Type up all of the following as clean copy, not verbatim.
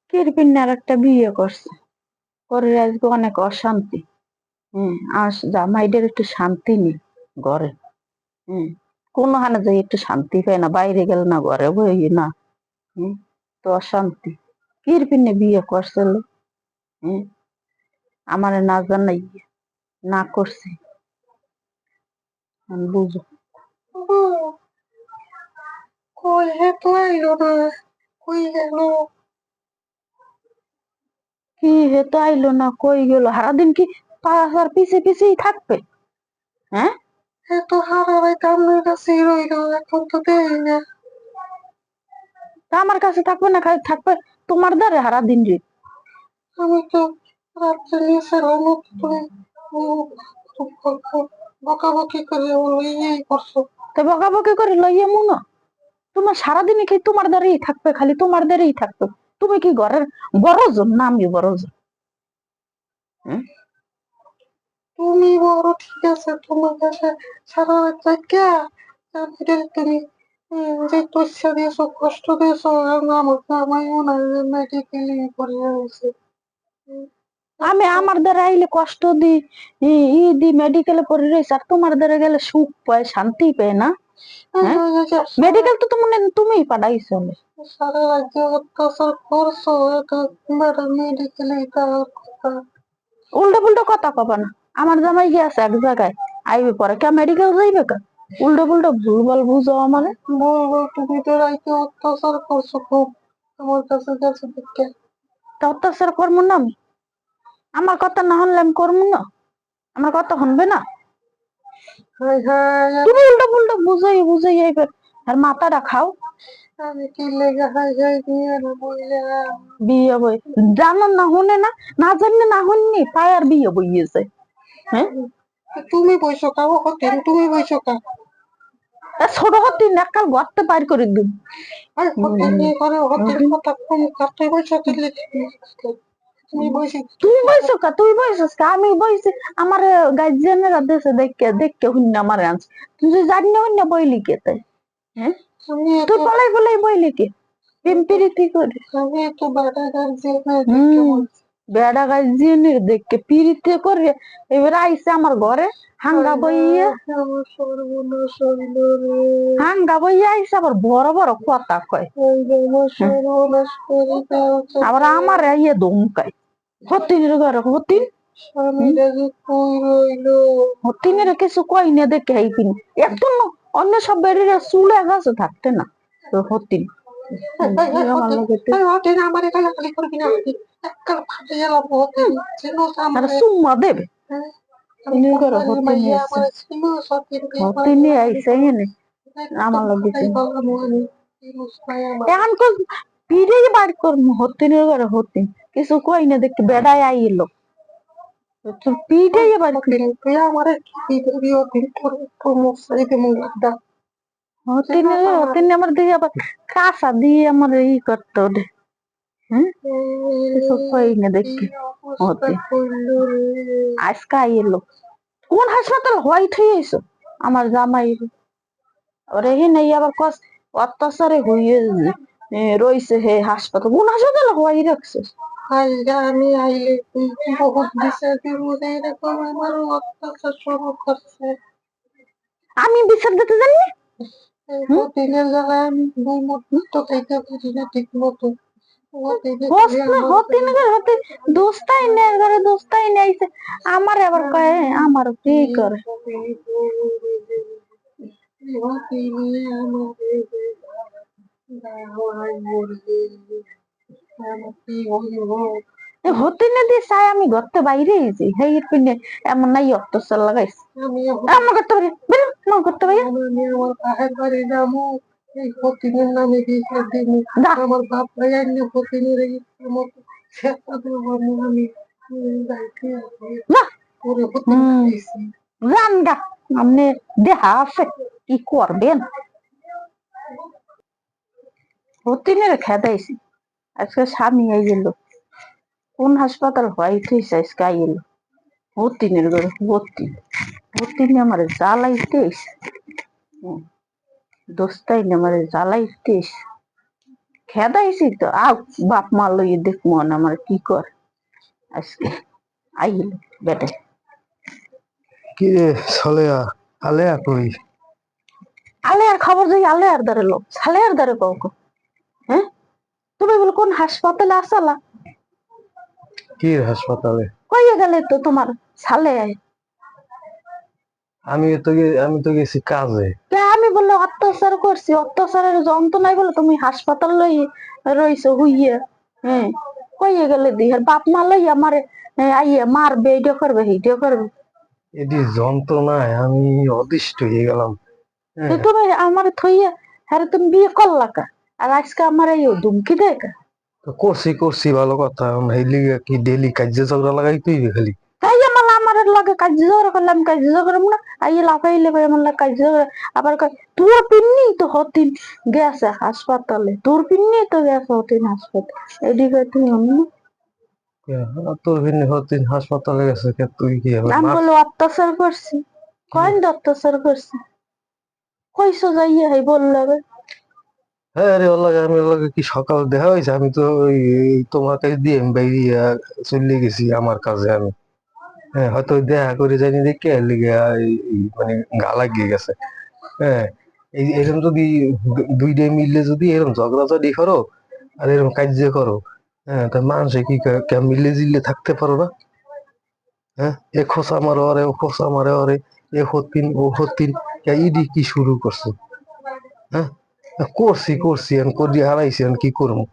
কিরপিন আর একটা বিয়ে করছে, করে আজকে অনেক অশান্তি। আর জামাইদের একটু শান্তি নেই ঘরে। কোনো হানে যাই একটু শান্তি পায় না, বাইরে গেল না, ঘরে বই না। তো অশান্তি। কিরপিনে বিয়ে করছিল। আমার না জানাই না করছি, বুঝো। কই হে তো আইলো না, কই গেল? কি হে তো আইলো না, কই গেল? সারাদিন কি পাহাড় পিছে পিছেই থাকবে? হ্যাঁ, হে তো হারা রাইতে আমার কাছে রইল, এখন তো দেই না। তা আমার কাছে থাকবে না, খালি থাকবে তোমার দ্বারে সারাদিন রে। আমি তো রাত্রে নিয়েছিলাম, তুমি বকাবকি করে লইয়াই করছো। তো বকাবকি করে লইয়ে মুনো, তোমার সারাদিনে কি তোমার দ্বারেই থাকবে, খালি তোমার দ্বারেই থাকবে। তুমি কি ঘরের বড় জন না আমি বড় জন? তুমি বড়, ঠিক আছে, তোমার কাছে সারা রাত জাগা তারপরে তুমি যে পয়সা দিয়েছো, কষ্ট দিয়েছো, আমার জামাই মনে হয় মেডিকেলি করে রয়েছে। আমি আমার দ্বারা আইলে কষ্ট দি, দি মেডিকেলে পড়ে রয়েছে, আর তোমার দ্বারা গেলে সুখ পায়, শান্তি পায় না। মেডিকেল তো তুমিই পাঠাইছো। সারা রাজ্য অত্যাচার করছো, এটা মেডিকেলে কথা। উল্টো পুল্টো কথা কবা না। আমার জামাই গিয়েছে এক জায়গায়, আইবে পরে কে মেডিকেল যাইবে কা? উল্টো পুল্টো ভুলভাল বুঝো আমারে। বলবো তুমি তো রাইতে অত্যাচার করছো খুব, আমার কাছে গেছে দেখে। তা অত্যাচার করবো না আমি? আমার কথা না হলে আমি করবো না? আমার কথা শুনবে না? তুমি উল্টো পুল্টো বুঝাই বুঝাই আইবে আর মাথাটা খাও। আমি কি লেগে হাই হাই নিয়ে বিয়ে বই জানো না, শুনে না, না জানলে না শুননি তাই আর বিয়ে বইয়েছে। হ্যাঁ, তুমি বইছো কাও হতেন, তুমি বইছো কা? ছোট হতে একাল গর্তে পার করে দিন। আর হতেন নিয়ে করে হতেন কথা কম কাটতে বইছো দিলে। তুমি বইছি, তুই বইছো কা? তুই বইছিস কা? আমি বইছি। আমার গার্জিয়ানেরা দেশে দেখে দেখে হুন্য আমার আনছে। তুই জানি না হুন্য বইলি কে তাই? হ্যাঁ, তুই পলাই পলাই বইলি কে? পিম্পিরিতি করে আমি তো বেটা গার্জিয়ান বেড়া গার্জিয়ানের দেখে পিরিতে করে এবার আইসে আমার ঘরে হাঙ্গা বইয়ে, হাঙ্গা বইয়ে আইসে আবার বড় বড় কথা কয়, আবার আমার ইয়ে ধমকায়। হতিনের ঘরে হতিন, হতিনের কিছু কই না দেখে এইপিন এত অন্য সব বেড়ে চুলে গাছে থাকতে না। তো হতিন সুম্মা দেবে। হতিনে আইসে এনে আমার লগে এখন পিড়ে বার করবো হতিনের ঘরে হতিন কিছু কই না দেখে বেড়ায় আইলো পিড়ে বার হতিনে আমার দিয়ে আবার কাঁচা দিয়ে আমার ই করতে ওদের। কিছু কই না দেখি হতে আজকে আইলো। কোন হাসপাতাল হোয়াইট হয়ে এসো আমার জামাই ওরে নেই আবার কস অত্যাচারে হইয়ে রইছে হে হাসপাতাল। কোন হাসপাতাল হওয়াই রাখছে? আমি আইলে বহুত বিচার দিব, এরকম আমার অত্যাচার শুরু করছে। আমি বিচার দিতে জানি দিনের জায়গায় আমি দুই মুঠ তো খাইতে পারি না ঠিক মতো। দোস্তাই নেই ঘরে, দোস্তাই নেইছে আমার আবার কয়ে আমার কি করে। হতিনে দিয়ে চাই আমি ঘরতে বাইরে আইছি হেই পিনে এমন নাই অত্যাচার লাগাইছে আমার করতে পারি আমার করতে পারি। আমার পাহের বাড়ি যাবো, এই হতিনের নামে বিচার দিব। আমার বাপ ভাই আইনে হতিনের মতো শেষা দেবো আমি জান গা আপনি দেহা আছে কি করবেন। হতিনের খেদাইছি আজকে স্বামী আই গেল। কোন হাসপাতাল হোয়াইট হয়েছে আজকে আই এলো হতিনের ঘরে হতিনে আমার জ্বালাইতে দোস্তাই না আমার জ্বালাইতে খেদাইছি তো আও বাপ মা লইয়ে দেখবো না আমার কি কর আজকে আইল বেটে কি রে ছলেয়া আলেয়া কই? আলে আর খবর যাই আলে আর দ্বারে লোক ছালে আর দ্বারে কাউকে হ্যাঁ তুমি বলে কোন হাসপাতালে আসালা কি হাসপাতালে? কইয়ে গেলে তো তোমার ছালে আমি তো গেছি কাজে। কে আমি বললো অত্যাচার করছি অত্যাচারের যন্ত্রণাই বলে তুমি হাসপাতাল লই রইছো হুইয়ে হ্যাঁ কইয়ে গেলে দিহার বাপ মা লই আমারে আইয়ে মারবে এইটা করবে সেইটা করবে এটি যন্ত্রণায় আমি অতিষ্ঠ হয়ে গেলাম। তো হ্যাঁ, তুমি আমার থইয়া হ্যাঁ তুমি বিয়ে করলা কা আর আজকে আমার এই ধুমকি দেয় কা তো করছি ভালো কথা। এই লিগে কি ডেলি কাজে ঝগড়া লাগাই তুই খালি? তাই আমার লাগে কাজ ঝগড়া করলাম কাজ ঝগড়া না আইয়ে লাফাইলে ভাই আমার কাজ ঝগড়া আবার কয় তোর পিন্নি তো হতিন গেছে হাসপাতালে তোর পিন্নি তো গেছে হতিন হাসপাতালে এদিকে তুমি অন্য তোর ভিন্ন হতিন হাসপাতালে গেছে কে? তুই কি আবার আমি মার? বলে অত্যাচার করছি কয়েন অত্যাচার করছি কইসো যাইয়া হাই বললে হ্যাঁ রে, ওর লাগে কি সকাল দেখা হয়েছে? আমি তো তোমার কাছে দিয়ে আমি বাইরিয়া চলে গেছি আমার কাজে। আমি হ্যাঁ হয়তো দেখা করে জানি দেখে এর লিগে মানে গা লাগিয়ে গেছে। হ্যাঁ, এরকম যদি দুইটাই মিললে যদি এরকম ঝগড়াঝাটি করো আর এরকম কার্য করো, হ্যাঁ তা মানুষে কি মিলে জিলে থাকতে পারো না? হ্যাঁ, এ খোসা মারো আরে ও খোসা মারে আরে এ হতিন ও হতিন, ইডি কি শুরু করছো? হ্যাঁ, করছি আমি করি হারাইছি আমি কি করবো?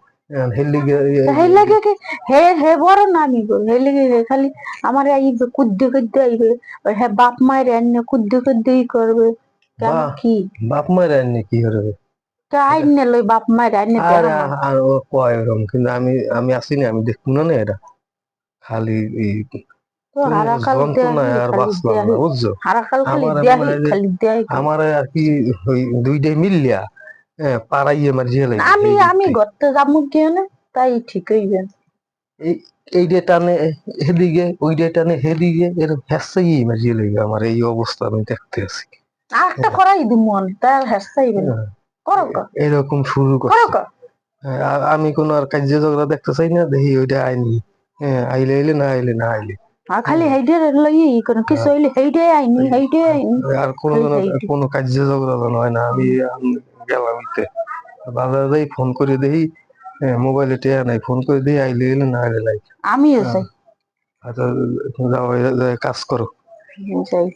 হের লিগে হেই লাগে কি হে হে বড় না আমি গো হে লাগে হে খালি আমার আইবে কুদ্দে কুদ্দে আইবে হে বাপ মায়ের এনে কুদ্দে কুদ্দে করবে কেন বা কি বাপ মায়ের আইনে কি হবে? তা আইনে লই বাপ মায়ের আইনে আর দেখাবো আর ও কয় ওরকম, কিন্তু আমি আসিনি, আমি দেখবো না এটা খালি এই তো হারাকাল দেহি যন্ত্রণায় আর খালি বাঁচলাম না, দেহি বুঝছো? হারাকাল খালি আমার মনে দেহি হয় যে খালি দেহি আমার আর কি ওই দুইটাই মিললিয়া হ্যাঁ পাড়াইয়ে আমার জিয়ে লাগবে আমি এই আমি দিকতে। ঘরতে যাবো কেন তাই ঠিক হইবে এই এইটা টানে হেদিকে ওইটা টানে হেদিকে এরকম হেসেই আমার জিয়ে লাগবে। আমার এই অবস্থা আমি দেখতে আছি। আর একটা হ্যাঁ, করাই দিব মনে তাই হেসতাইবে না হ্যাঁ, করো কা এরকম শুরু করো করছে। কা হ্যাঁ, আর আমি কোনো আর কার্য ঝগড়া দেখতে চাই না, দেখি ওইটা আইনি। হ্যাঁ, আইলে আইলে না আইলে না আইলে। আর খালি হ্যাঁ, হেইডে লই কোনো কিছু আর হইলে হেইডে আইনি হেইডে আইনি আর কোনো খালি কোনো হেইডে কোনো কার্য ঝগড়া যেন হয় না। আমি গেলাম ইতে বাজারে যাই ফোন করে দেখি হ্যাঁ মোবাইলে টেয়া নাই, ফোন করে দেখি আইলে এলে না আইলে নাই। আমিও হ্যাঁ, চাই আচ্ছা, যাও কাজ করো। চাই